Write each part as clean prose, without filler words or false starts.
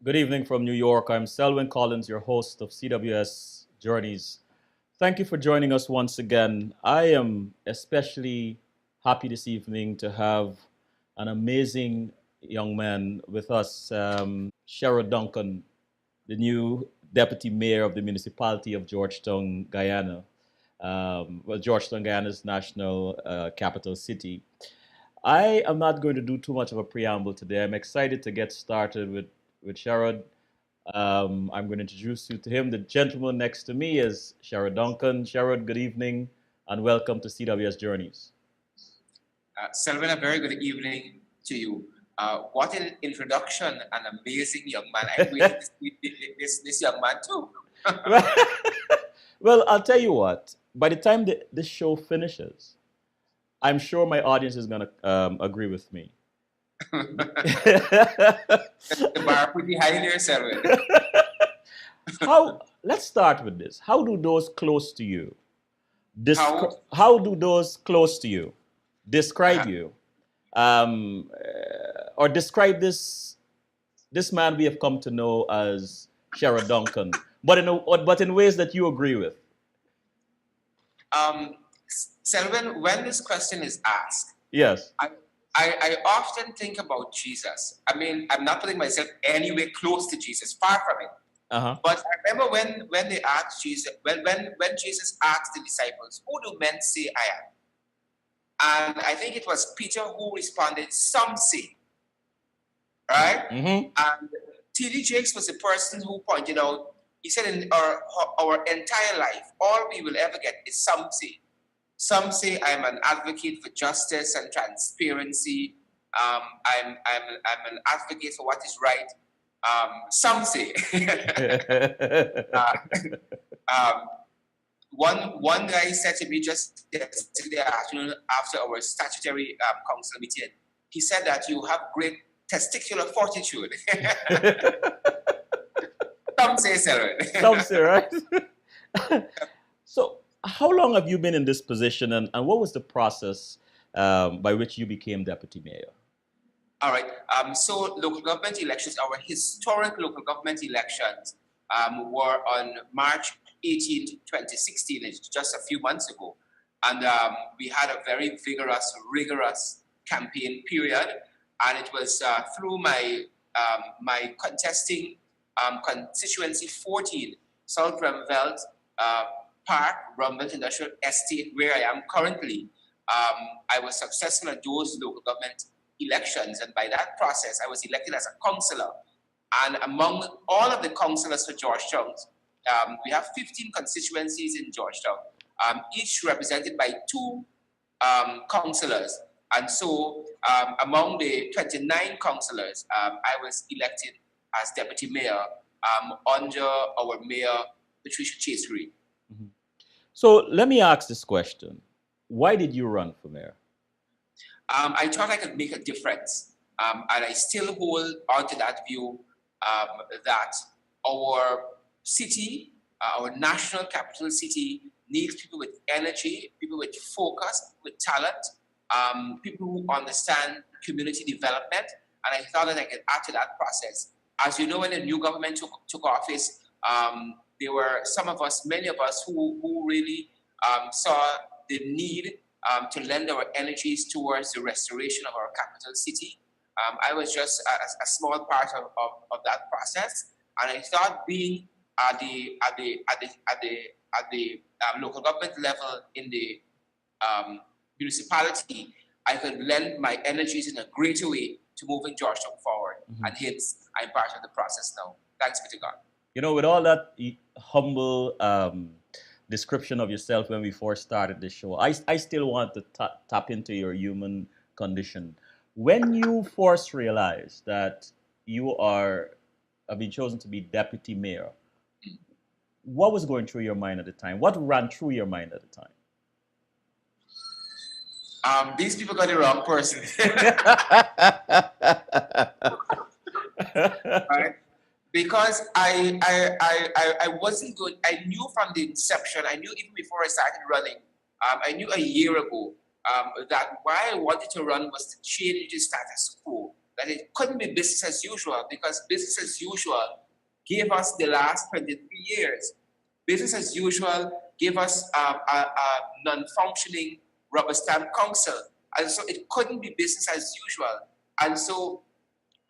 Good evening from New York. I'm Selwyn Collins, your host of CWS Journeys. Thank you for joining us once again. I am especially happy this evening to have an amazing young man with us, Sherod Duncan, the new deputy mayor of the municipality of Georgetown, Guyana. Georgetown, Guyana's national capital city. I am not going to do too much of a preamble today. I'm excited to get started with Sherod. I'm going to introduce you to him. The gentleman next to me is Sherod Duncan. Sherod, good evening and welcome to CWS Journeys. Selwyn, a very good evening to you. What an introduction, an amazing young man. I'm waiting to see this young man too. Well, I'll tell you what, by the time this show finishes, I'm sure my audience is going to agree with me. The bar pretty high there, Selwyn. Let's start with this. How do those close to you How? how do those close to you describe you, or describe this man we have come to know as Sherod Duncan, but in ways that you agree with? Selwyn, when this question is asked, Yes. I often think about Jesus. I mean, I'm not putting myself anywhere close to Jesus, far from it. Uh-huh. But I remember when they asked Jesus, when Jesus asked the disciples, "Who do men say I am?" And I think it was Peter who responded, "Some say," right? Mm-hmm. And T.D. Jakes was the person who pointed out, he said, in our entire life, all we will ever get is some say. Some say I'm an advocate for justice and transparency. I'm an advocate for what is right. Some say. um, one guy said to me just yesterday afternoon after our statutory council meeting, he said that you have great testicular fortitude. Some say, Selwyn. Some say, right? So, how long have you been in this position, and what was the process by which you became deputy mayor? All right. So local government elections, our historic local government elections, were on March 18th, 2016. It's just a few months ago. And we had a very rigorous campaign period. And it was through my contesting constituency 14, South Rumvelt Park, Rumvelt Industrial Estate, where I am currently. I was successful at those local government elections, and by that process, I was elected as a councillor. And among all of the councillors for Georgetown, we have 15 constituencies in Georgetown, each represented by two councillors. And so, among the 29 councillors, I was elected as deputy mayor under our mayor, Patricia Chasery. Mm-hmm. So let me ask this question: why did you run for mayor? I thought I could make a difference, and I still hold on to that view that our city, our national capital city, needs people with energy, people with focus, with talent, people who understand community development, and I thought that I could add to that process. As you know, when the new government took office, there were many of us who really saw the need to lend our energies towards the restoration of our capital city. I was just a small part of that process, and I thought being at the local government level in the municipality, I could lend my energies in a greater way to moving Georgetown forward, and hence I'm part of the process now. Thanks be to God. You know, with all that humble description of yourself when we first started the show, I still want to tap into your human condition. When you first realized that you have been chosen to be deputy mayor, what was going through your mind at the time? What ran through your mind at the time? These people got the wrong person. Right? Because I wasn't good. I knew from the inception, I knew even before I started running, I knew a year ago that why I wanted to run was to change the status quo. that it couldn't be business as usual, because business as usual gave us the last 23 years. Business as usual gave us a non-functioning rubber stamp council. And so it couldn't be business as usual. And so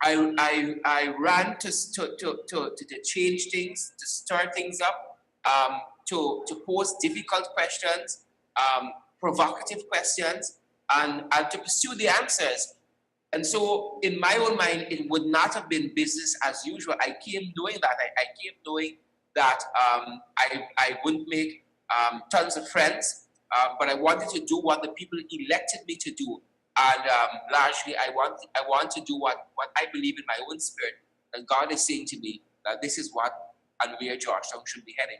I ran to change things, to stir things up, to pose difficult questions, provocative questions, and to pursue the answers. And so, in my own mind, it would not have been business as usual. I came knowing that. I came knowing that I wouldn't make tons of friends, but I wanted to do what the people elected me to do. And largely, I want to do what I believe in my own spirit. And God is saying to me that this is what and where Georgetown should be heading.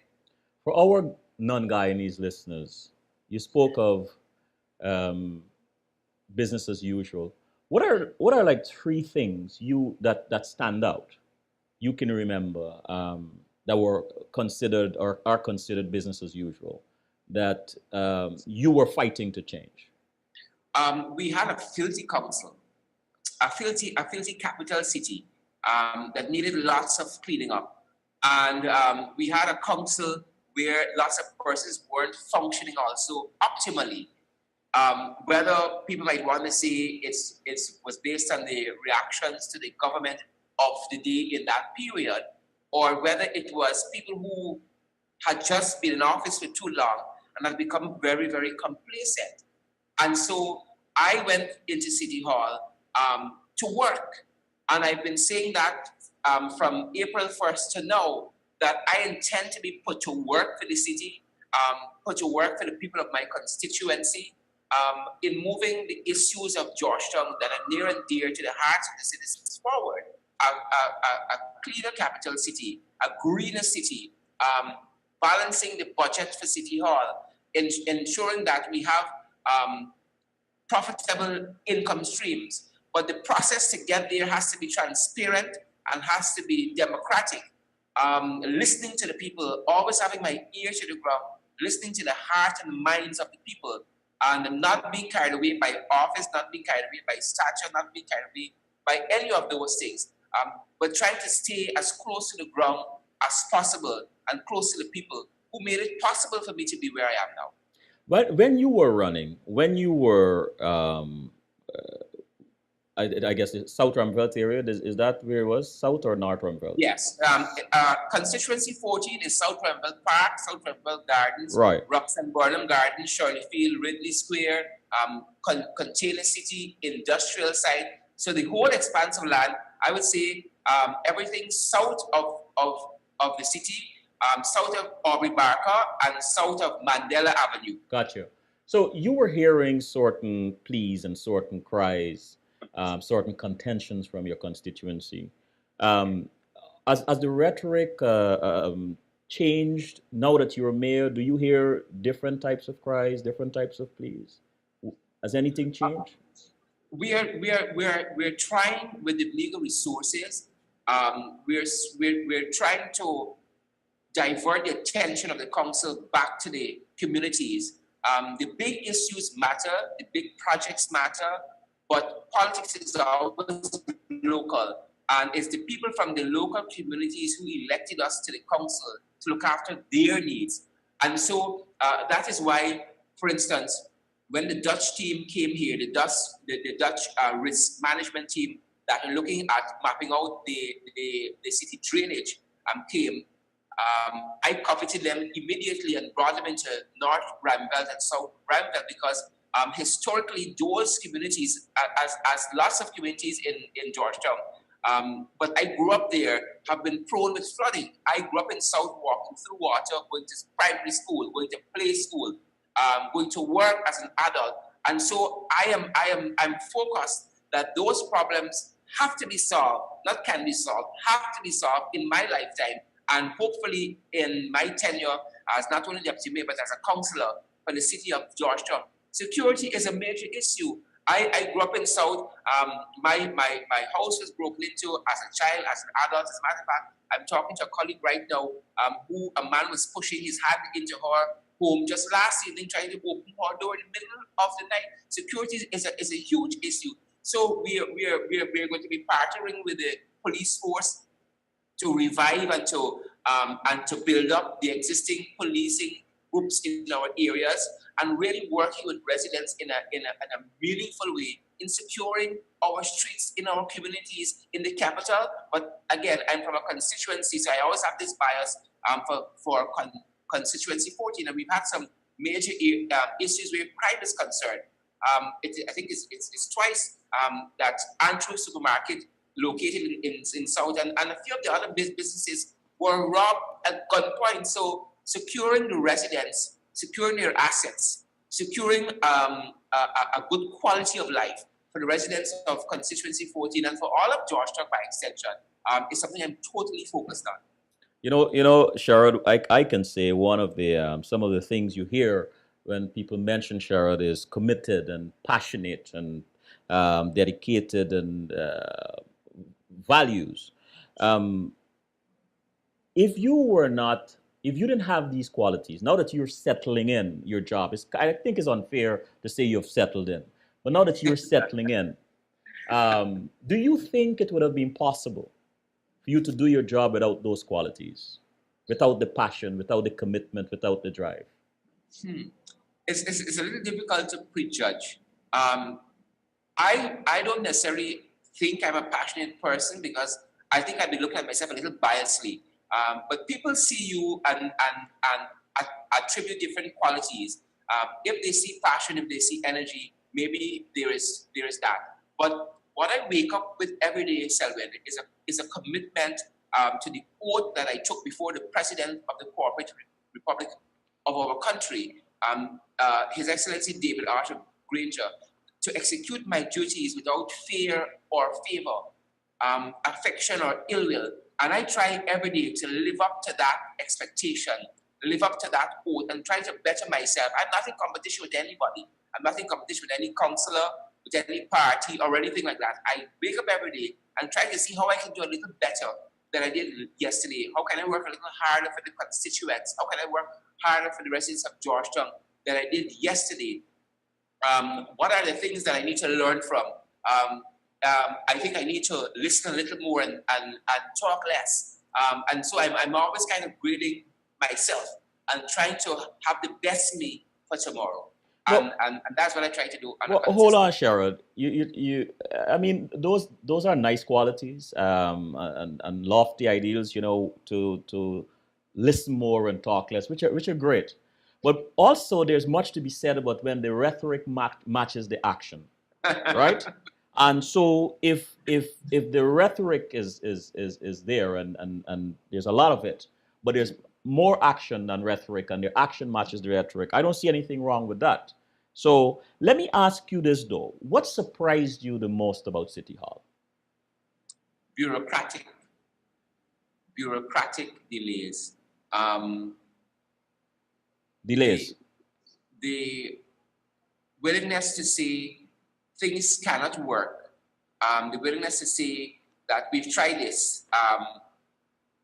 For our non-Guyanese listeners, you spoke of business as usual. What are like three things that stand out you can remember that were considered or are considered business as usual that you were fighting to change? We had a filthy council, a filthy capital city that needed lots of cleaning up, and we had a council where lots of persons weren't functioning also optimally. Whether people might want to say it was based on the reactions to the government of the day in that period, or whether it was people who had just been in office for too long and had become very, very complacent. And so I went into City Hall to work. And I've been saying that from April 1st to now, that I intend to be put to work for the city, put to work for the people of my constituency, in moving the issues of Georgetown that are near and dear to the hearts of the citizens forward. A cleaner capital city, a greener city, balancing the budget for City Hall, ensuring that we have profitable income streams. But the process to get there has to be transparent and has to be democratic. Listening to the people, always having my ear to the ground, listening to the heart and minds of the people, and not being carried away by office, not being carried away by stature, not being carried away by any of those things, but trying to stay as close to the ground as possible and close to the people who made it possible for me to be where I am now. But when you were running, when you were, I guess, South Ramvelt area, is that where it was? South or North Ramvelt? Yes. Constituency 14 is South Ramvelt Park, South Ramvelt Gardens, right. Rocks and Burnham Gardens, Shirley Field, Ridley Square, Container City, Industrial Site. So the whole expanse of land, I would say everything south of the city, south of Aubrey Barker and south of Mandela Avenue. Gotcha. So you were hearing certain pleas and certain cries, certain contentions from your constituency. As the rhetoric changed now that you're mayor, do you hear different types of cries, different types of pleas? Has anything changed? We're trying with the legal resources. We're trying to divert the attention of the council back to the communities. The big issues matter, the big projects matter, but politics is always local. And it's the people from the local communities who elected us to the council to look after their needs. And so that is why, for instance, when the Dutch team came here, the Dutch risk management team that are looking at mapping out the city drainage came, I coveted them immediately and brought them into North Ramvelt and South Ramvelt because historically those communities, as lots of communities in Georgetown, but I grew up there, have been prone with flooding. I grew up in South, walking through water, going to primary school, going to play school, going to work as an adult. And so I'm focused that those problems have to be solved, not can be solved, have to be solved in my lifetime. And hopefully in my tenure as not only deputy mayor, but as a councillor for the city of Georgetown. Security is a major issue. I grew up in South. My house was broken into as a child, as an adult. As a matter of fact, I'm talking to a colleague right now who a man was pushing his hand into her home just last evening, trying to open her door in the middle of the night. Security is a huge issue. So we're going to be partnering with the police force to revive and to build up the existing policing groups in our areas, and really working with residents in a meaningful way in securing our streets in our communities in the capital. But again, I'm from a constituency, so I always have this bias for constituency 14, and we've had some major issues where crime is concerned. I think it's twice that Andrew Supermarket, located in South, and a few of the other businesses were robbed at gunpoint. So securing the residents, securing their assets, securing a good quality of life for the residents of constituency 14 and for all of Georgetown by extension is something I'm totally focused on. Sherod, I can say one of the some of the things you hear when people mention Sherod is committed and passionate and dedicated and values. Um, if you were not, if you didn't have these qualities, now that you're settling in your job, I think it's unfair to say you've settled in, but now that you're settling in, do you think it would have been possible for you to do your job without those qualities, without the passion, without the commitment, without the drive? Hmm. It's a little difficult to prejudge. Um, I don't necessarily think I'm a passionate person because I think I'd be looking at myself a little biasly. But people see you and attribute different qualities. If they see passion, if they see energy, maybe there is that. But what I wake up with every day, Selwyn, is a commitment to the oath that I took before the president of the corporate republic of our country, His Excellency David Arthur Granger, to execute my duties without fear or favor, affection or ill will. And I try every day to live up to that expectation, live up to that oath, and try to better myself. I'm not in competition with anybody. I'm not in competition with any counselor, with any party, or anything like that. I wake up every day and try to see how I can do a little better than I did yesterday. How can I work a little harder for the constituents? How can I work harder for the residents of Georgetown than I did yesterday? What are the things that I need to learn from? I think I need to listen a little more and talk less. And so I'm always kind of grading myself and trying to have the best me for tomorrow. Well, And that's what I try to do on a well, hold consistent. on, Sherrod. I mean, those are nice qualities and lofty ideals. To listen more and talk less, which are great. But also, there's much to be said about when the rhetoric matches the action, right? And so, if the rhetoric is there and there's a lot of it, but there's more action than rhetoric, and the action matches the rhetoric, I don't see anything wrong with that. So let me ask you this though: what surprised you the most about City Hall? bureaucratic bureaucratic delays. Um, the Delays. the willingness to say things cannot work, the willingness to say that we've tried this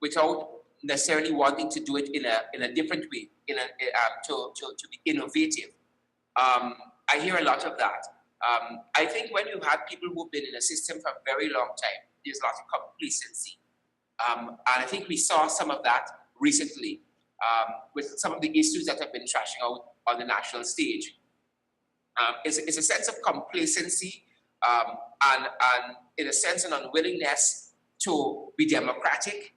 without necessarily wanting to do it in a different way, to be innovative. I hear a lot of that. I think when you have people who've been in a system for a very long time, there's a lot of complacency. And I think we saw some of that recently with some of the issues that have been trashing out on the national stage. It's a sense of complacency and in a sense, an unwillingness to be democratic,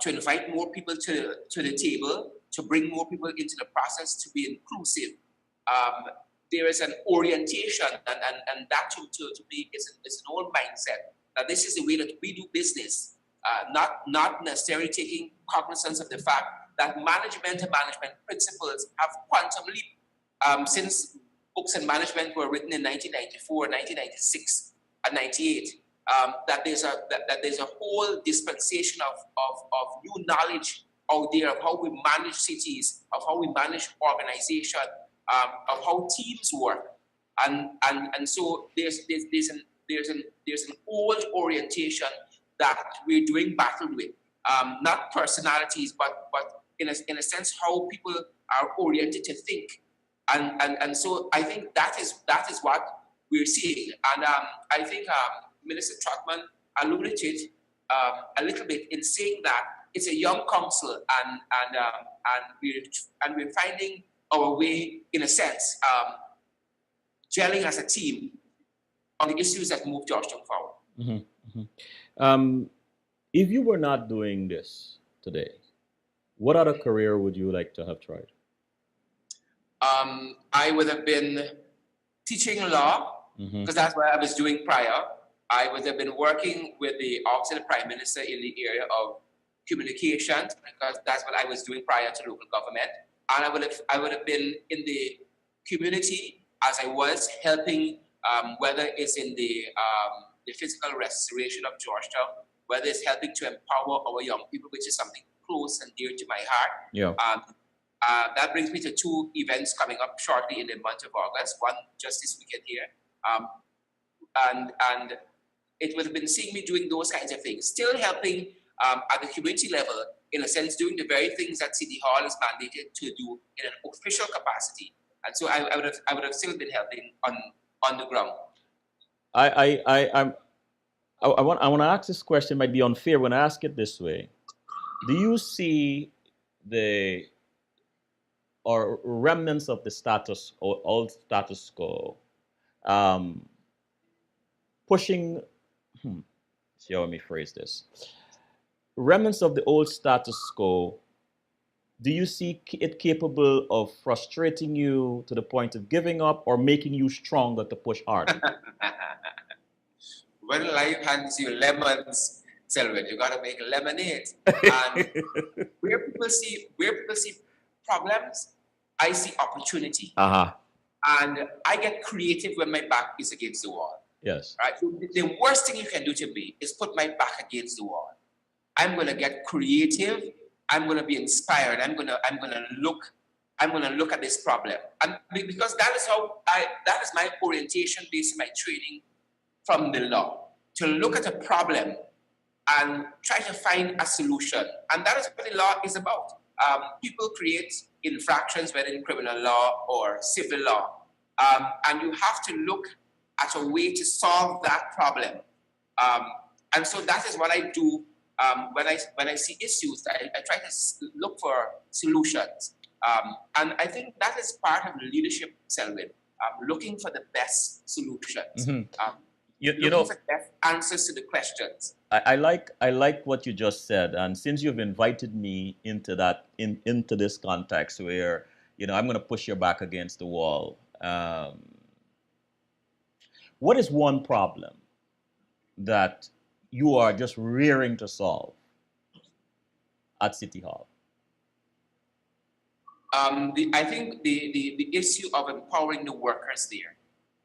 to invite more people to the table, to bring more people into the process, to be inclusive. There is an orientation, and that to me is an old mindset, that this is the way that we do business, not necessarily taking cognizance of the fact that management and management principles have quantum leap since books on management were written in 1994, 1996, and 98. That there's a whole dispensation of new knowledge out there of how we manage cities, of how we manage organization, of how teams work, and so there's an old orientation that we're doing battle with, not personalities, but in a sense how people are oriented to think, and so I think that is what we're seeing. And I think Minister Trotman alluded to it a little bit in saying that it's a young council, and we're finding our way, in a sense, gelling as a team on the issues that move Georgetown forward. Mm-hmm. Mm-hmm. If you were not doing this today, what other career would you like to have tried? I would have been teaching law, because that's what I was doing prior. I would have been working with the Office of the Prime Minister in the area of communications, because that's what I was doing prior to local government. And I would have been in the community as I was helping, whether it's in the physical restoration of Georgetown, whether it's helping to empower our young people, which is something close and dear to my heart. Yeah. That brings me to two events coming up shortly in the month of August. One just this weekend here, and it would have been seeing me doing those kinds of things, still helping at the community level, in a sense, doing the very things that City Hall is mandated to do in an official capacity. And so I would have still been helping on the ground. I want to ask this question. It might be unfair when I ask it this way. Do you see the or remnants of the old status quo pushing? See, how let me phrase this. Remnants of the old status quo. Do you see it capable of frustrating you to the point of giving up, or making you stronger to push harder? When life hands you lemons, Selwyn, you gotta make lemonade. And where people see problems, I see opportunity. And I get creative when my back is against the wall. Yes. Right. The worst thing you can do to me is put my back against the wall. I'm gonna get creative. I'm gonna be inspired. I'm gonna look at this problem, and because that is my orientation based on my training from the law, to look at a problem and try to find a solution. And that is what the law is about. People create infractions, whether in criminal law or civil law, and you have to look at a way to solve that problem. And so that is what I do when I see issues. I try to look for solutions. And I think that is part of leadership, Selwyn, looking for the best solutions. You know, for the best answers to the questions. I like what you just said, and since you've invited me into that into this context where I'm going to push your back against the wall. What is one problem that you are just rearing to solve at City Hall? I think the issue of empowering the workers there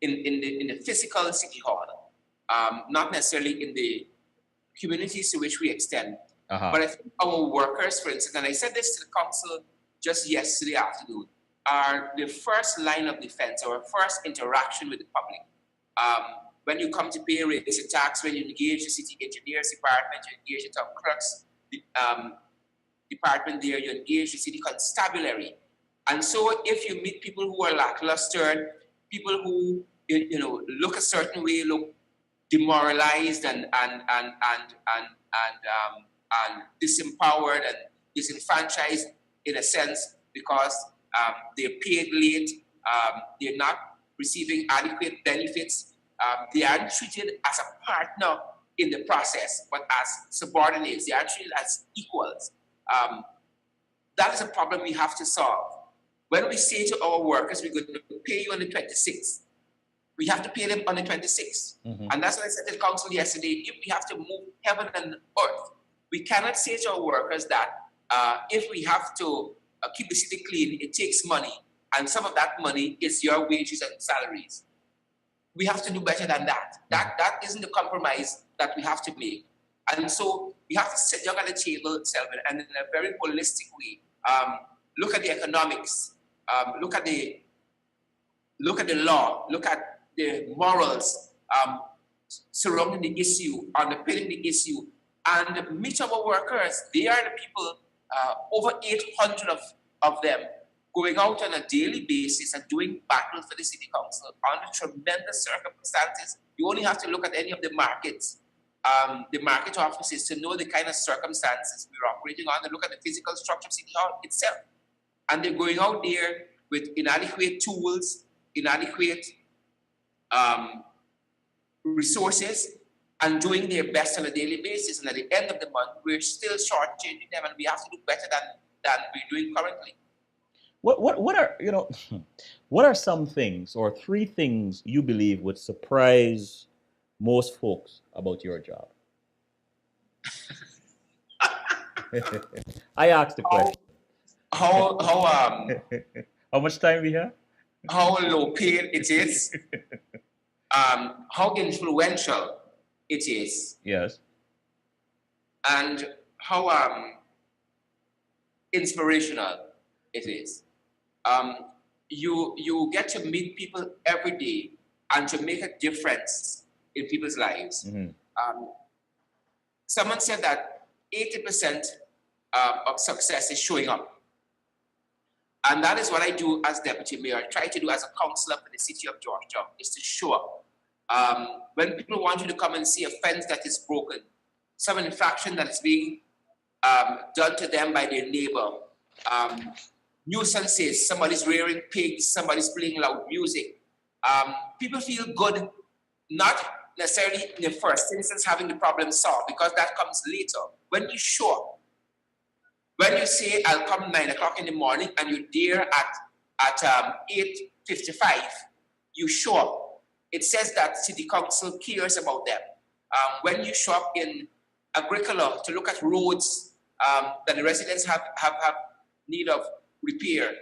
in the physical City Hall, not necessarily in the communities to which we extend, but I think our workers, for instance, and I said this to the council just yesterday afternoon, are the first line of defense, or first interaction with the public. When you come to pay rates and tax, when you engage the city engineers department, you engage the town clerks department there, you engage the city constabulary. And so if you meet people who are lackluster, people who look a certain way, look demoralized and disempowered and disenfranchised in a sense, because they're paid late, they're not receiving adequate benefits, they aren't treated as a partner in the process, but as subordinates. They are treated as equals. That is a problem we have to solve. When we say to our workers, we're going to pay you on the 26th, we have to pay them on the 26th. And that's what I said to the council yesterday. If we have to move heaven and earth, we cannot say to our workers that if we have to keep the city clean, it takes money, and some of that money is your wages and salaries. We have to do better than that. That isn't the compromise that we have to make. And so we have to sit down at the table, Selwyn, and in a very holistic way, look at the economics, look at the law, look at the morals surrounding the issue, underpinning the issue, and meet our workers. They are the people, over 800 of them, going out on a daily basis and doing battle for the city council under tremendous circumstances. You only have to look at any of the markets, the market offices, to know the kind of circumstances we're operating on, and look at the physical structure of City Hall itself. And they're going out there with inadequate tools, inadequate resources, and doing their best on a daily basis. And at the end of the month, we're still shortchanging them, and we have to do better than we're doing currently. What are what are some things or three things you believe would surprise most folks about your job? I asked the question. How How much time we have? how low paid it is, how influential it is, Yes. and how inspirational it is. You get to meet people every day and to make a difference in people's lives. Mhm. Someone said that 80% of success is showing up. And that is what I do as deputy mayor. I try to do as a councillor for the city of Georgetown, is to show up. When people want you to come and see a fence that is broken, some infraction that is being done to them by their neighbor, nuisances, somebody's rearing pigs, somebody's playing loud music. People feel good, not necessarily in the first instance having the problem solved, because that comes later. When you show up, when you say, I'll come 9 o'clock in the morning, and you're there at 8:55, you show up. It says that city council cares about them. When you show up in Agricola to look at roads that the residents have need of repair,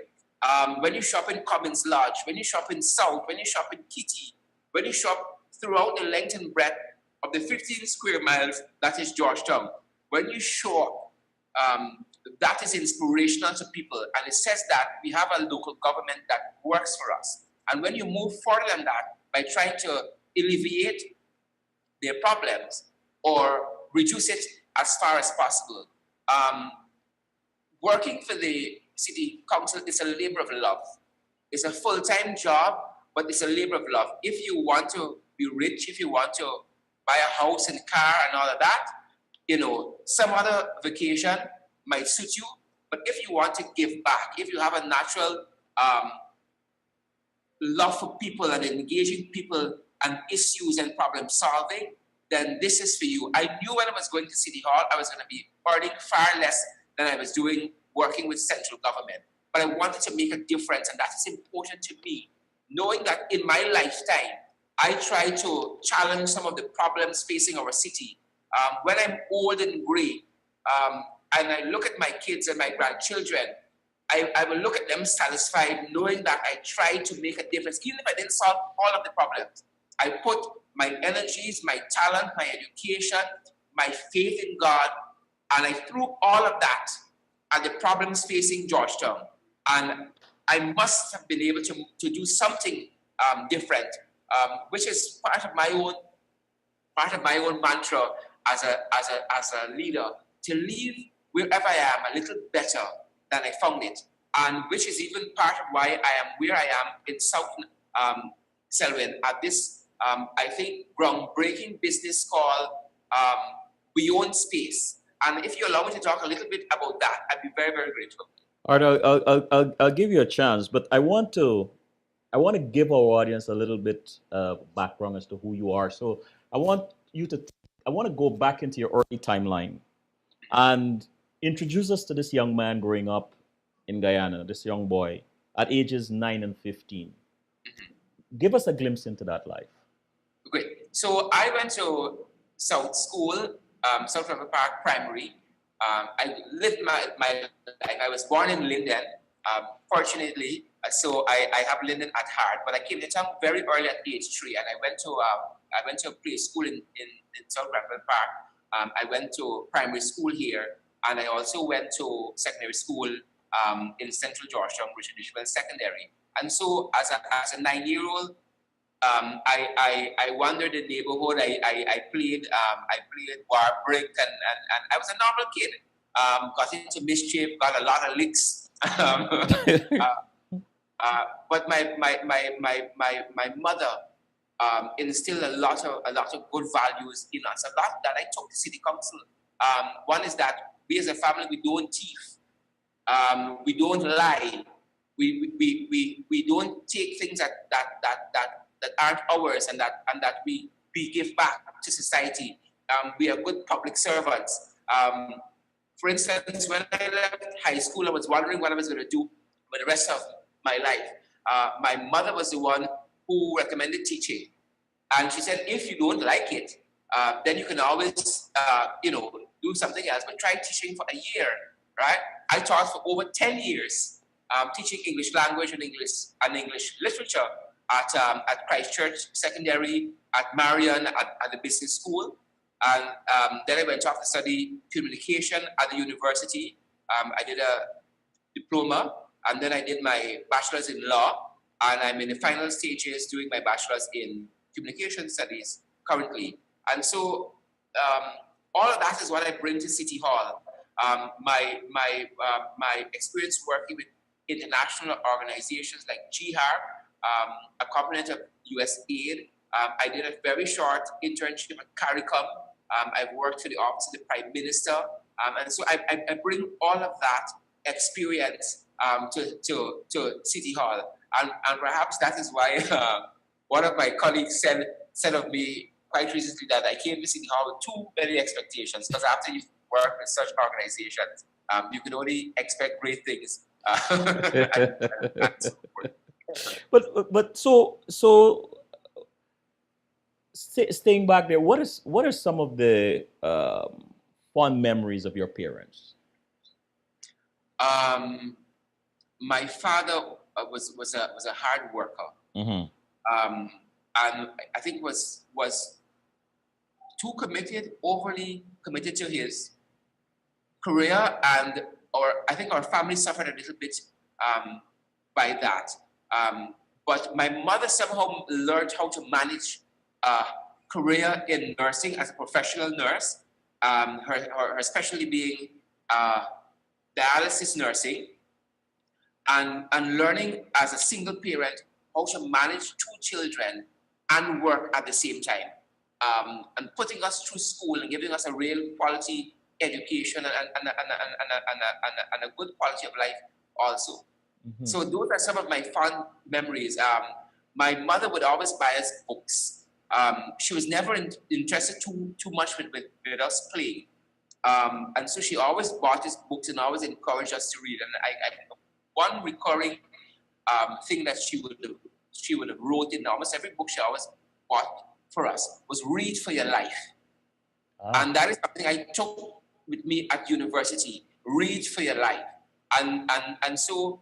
when you shop in Commons Lodge, when you shop in South, when you shop in Kitty, when you shop throughout the length and breadth of the 15 square miles that is Georgetown, when you show up, that is inspirational to people, and it says that we have a local government that works for us. And when you move further than that by trying to alleviate their problems or reduce it as far as possible, working for the city council is a labor of love. It's a full-time job, but it's a labor of love. If you want to be rich, if you want to buy a house and car and all of that, some other vacation might suit you. But if you want to give back, if you have a natural love for people and engaging people and issues and problem solving, then this is for you. I knew when I was going to City Hall, I was going to be earning far less than I was doing working with central government. But I wanted to make a difference, and that is important to me. Knowing that in my lifetime, I try to challenge some of the problems facing our city. When I'm old and gray, and I look at my kids and my grandchildren, I will look at them satisfied, knowing that I tried to make a difference, even if I didn't solve all of the problems. I put my energies, my talent, my education, my faith in God, and I threw all of that at the problems facing Georgetown. And I must have been able to do something different, which is part of my own mantra as a leader, to leave wherever I am a little better than I found it, and which is even part of why I am where I am in South Selwyn at this, I think, groundbreaking business called Beyond Space. And if you allow me to talk a little bit about that, I'd be very, very grateful. All right, I'll give you a chance, but I want to give our audience a little bit background as to who you are. So I want to go back into your early timeline and introduce us to this young man growing up in Guyana, this young boy at ages 9 and 15. Give us a glimpse into that life. Great. So I went to South School, South River Park Primary. I lived my life. I was born in Linden, fortunately, so I have Linden at heart. But I came to town very early at age 3, and I went to a preschool in South River Park. I went to primary school here, and I also went to secondary school in Central Georgetown, Richard Ishmael Secondary. And so, as a 9-year-old, I wandered the neighborhood. I played war brick, and I was a normal kid. Got into mischief, got a lot of licks, Um, uh, but my mother instilled a lot of good values in us. A lot that I took to city council. One is that we as a family, we don't thief, we don't lie, we don't take things that aren't ours, and that we give back to society. We are good public servants. For instance, when I left high school, I was wondering what I was going to do for the rest of my life. My mother was the one who recommended teaching. And she said, if you don't like it, then you can always, do something else, but try teaching for a year, right? I taught for over 10 years, teaching English language and English literature at Christchurch Secondary, at Marion, at the business school. And then I went off to study communication at the university. I did a diploma, and then I did my bachelor's in law, and I'm in the final stages doing my bachelor's in communication studies currently. And so all of that is what I bring to City Hall. My experience working with international organizations like GHAR, a component of USAID. I did a very short internship at CARICOM. I've worked for the Office of the Prime Minister. And so I bring all of that experience to City Hall. And perhaps that is why one of my colleagues said of me quite recently that I came to City Hall with too many expectations, because after you work with such organizations, you can only expect great things. And so forth. But staying back there, what are some of the fond memories of your parents? My father was a hard worker, Mm-hmm. and I think was too committed, overly committed to his career, or I think our family suffered a little bit by that. But my mother somehow learned how to manage a career in nursing as a professional nurse. Her specialty being dialysis nursing, and learning as a single parent how to manage two children and work at the same time, and putting us through school and giving us a real quality education and a good quality of life also. Mm-hmm. So those are some of my fond memories. My mother would always buy us books. She was never interested too much with us playing. And so she always bought us books and always encouraged us to read. And one recurring thing that she would have wrote in almost every book she always bought for us was "Read for your life." And that is something I took with me at university. Read for your life. And so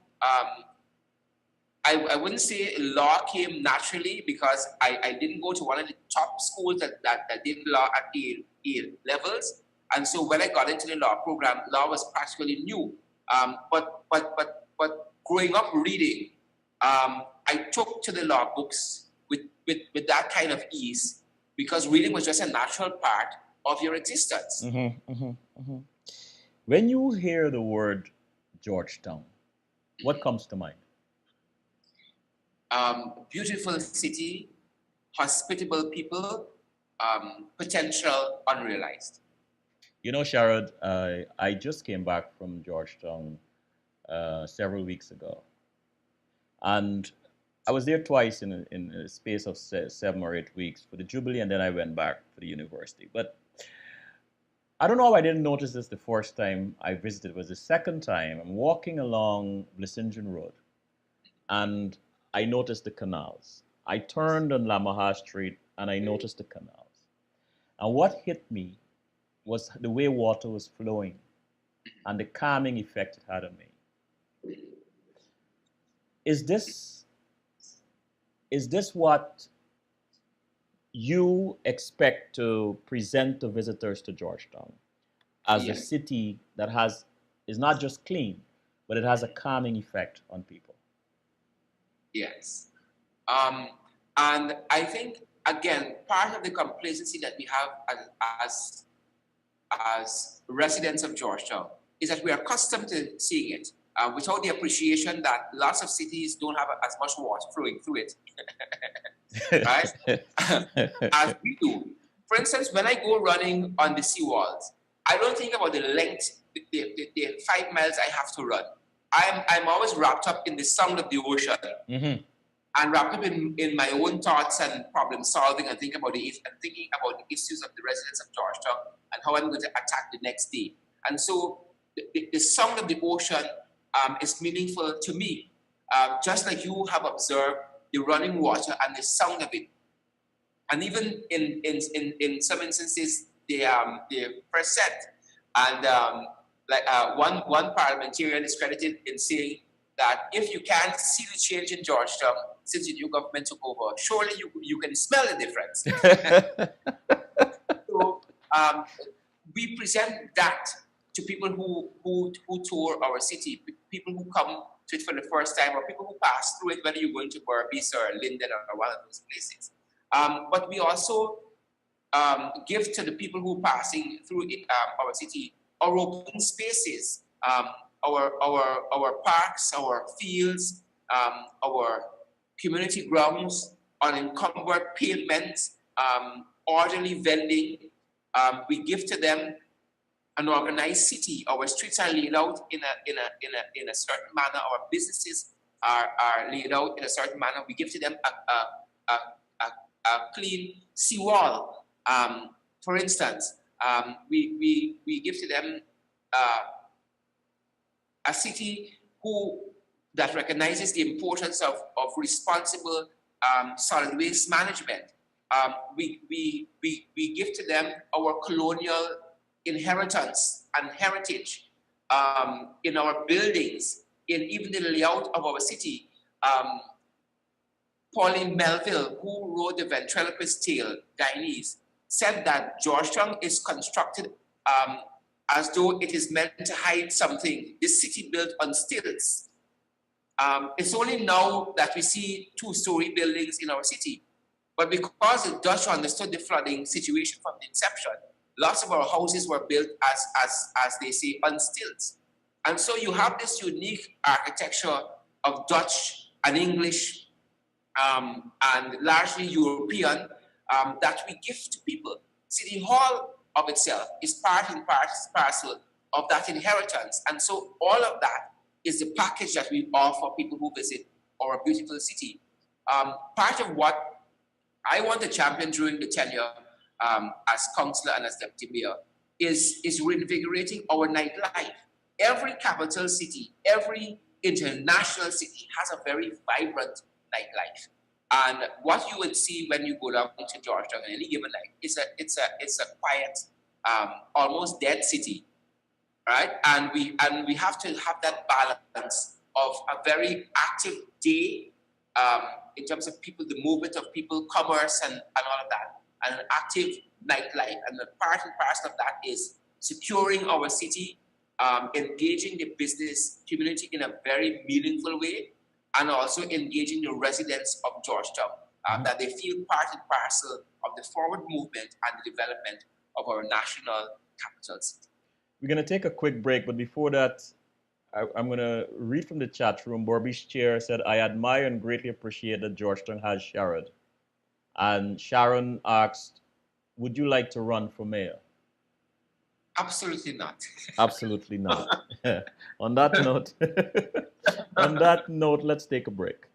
I wouldn't say law came naturally, because I didn't go to one of the top schools that did law at A levels. And so when I got into the law program, law was practically new. But growing up reading, I took to the law books with that kind of ease, because reading was just a natural part of your existence. Mm-hmm, mm-hmm, mm-hmm. When you hear the word Georgetown, what comes to mind? Beautiful city, hospitable people, potential unrealized. You know, Sherod, I just came back from Georgetown several weeks ago, and I was there twice in a space of 7 or 8 weeks for the Jubilee, and then I went back for the university. But I don't know how I didn't notice this the first time I visited. It was the second time. I'm walking along Blissingen Road, and I noticed the canals. I turned on Lamaha Street, and I noticed the canals. And what hit me was the way water was flowing and the calming effect it had on me. Is this what you expect to present to visitors to Georgetown as a Yes. city that is not just clean, but it has a calming effect on people? Yes. And I think, again, part of the complacency that we have as residents of Georgetown is that we are accustomed to seeing it. without the appreciation that lots of cities don't have as much water flowing through it, right? As we do. For instance, when I go running on the seawalls, I don't think about the length, the 5 miles I have to run. I'm always wrapped up in the sound of the ocean. Mm-hmm. And wrapped up in my own thoughts and problem solving and thinking about the issues of the residents of Georgetown and how I'm going to attack the next day. And so the sound of the ocean is meaningful to me, just like you have observed the running water and the sound of it. And even in some instances, the press set. And one parliamentarian is credited in saying that if you can't see the change in Georgetown since the new government took over, surely you can smell the difference. So we present that to people who tour our city, people who come to it for the first time, or people who pass through it, whether you're going to Berbice or Linden or one of those places. But we also give to the people who are passing through it, our city, our open spaces, our parks, our fields, our community grounds, unencumbered pavements, orderly vending. We give to them an organized city. Our streets are laid out in a certain manner. Our businesses are laid out in a certain manner. We give to them a clean seawall. For instance, we give to them a city that recognizes the importance of responsible solid waste management. We give to them our colonial inheritance and heritage in our buildings, in even the layout of our city. Pauline Melville, who wrote the ventriloquist tale, Guyanese, said that Georgetown is constructed as though it is meant to hide something. This city built on stilts. It's only now that we see two-story buildings in our city. But because the Dutch understood the flooding situation from the inception, lots of our houses were built as they say, on stilts. And so you have this unique architecture of Dutch and English and largely European that we give to people. City Hall of itself is part and parcel of that inheritance. And so all of that is the package that we offer people who visit our beautiful city. Part of what I want to champion during the tenure as councillor and as deputy mayor is reinvigorating our nightlife. Every capital city, every international city has a very vibrant nightlife. And what you would see when you go down to Georgetown on any given night is it's a quiet, almost dead city, right? And we have to have that balance of a very active day in terms of people, the movement of people, commerce, and all of that, and an active nightlife. And the part and parcel of that is securing our city, engaging the business community in a very meaningful way, and also engaging the residents of Georgetown, that they feel part and parcel of the forward movement and the development of our national capital city. We're going to take a quick break, but before that, I'm going to read from the chat room. Borbi's chair said, I admire and greatly appreciate that Georgetown has Sherod. And Sharon asked, would you like to run for mayor? Absolutely not. Absolutely not. On that note, let's take a break.